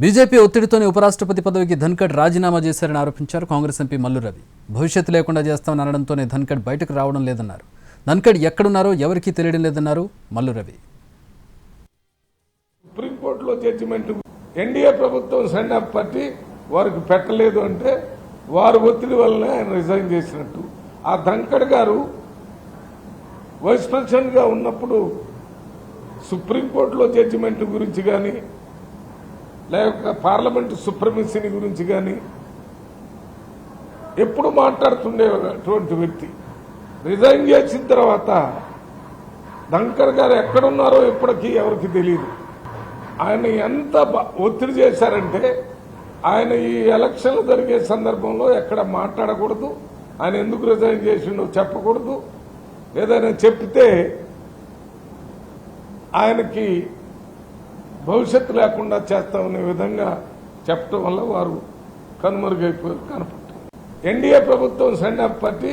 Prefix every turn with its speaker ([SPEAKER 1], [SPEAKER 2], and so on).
[SPEAKER 1] BJP ఒత్తిడితోనే ఉపరాష్ట్రపతి పదవికి ధన్కడ్ రాజీనామా చేశారని ఆరోపించారు కాంగ్రెస్ ఎంపీ మల్లు రవి. భవిష్యత్తు లేకుండా చేస్తామని అనడంతోనే ధన్కడ్ బయటకు రావడం లేదన్నారు. ధన్కడ్ ఎక్కడున్నారో ఎవరికీ తెలియడం లేదన్నారు మల్లు రవి.
[SPEAKER 2] సుప్రీంకోర్టులో జడ్జిమెంట్ ఎన్డీఏ ప్రభుత్వం సెండ్ ఆఫ్ పార్టీ వారికి పెట్టలేదు అంటే వారు ఒత్తిడి వల్లనే ఆయన రిజైన్ చేసినట్టు. ఆ ధన్కడ్ గారు వైస్ ప్రెసిడెంట్గా ఉన్నప్పుడు సుప్రీంకోర్టులో జడ్జిమెంట్ గురించి కానీ లేక పార్లమెంటు సుప్రమసీని గురించి కానీ ఎప్పుడు మాట్లాడుతుండేటువంటి వ్యక్తి రిజైన్ చేసిన తర్వాత ధన్కడ్ గారు ఎక్కడున్నారో ఇప్పటికీ ఎవరికి తెలియదు. ఆయన ఎంత ఒత్తిడి చేశారంటే ఆయన ఈ ఎలక్షన్లు జరిగే సందర్భంలో ఎక్కడ మాట్లాడకూడదు, ఆయన ఎందుకు రిజైన్ చేసిండో చెప్పకూడదు, ఏదైనా చెప్తే ఆయనకి భవిష్యత్తు లేకుండా చేస్తామనే విధంగా చెప్పడం వల్ల వారు కనుమరుగైపోయారు కనపడుతుంది. ఎన్డీఏ ప్రభుత్వం సెండ్ ఆఫ్ పార్టీ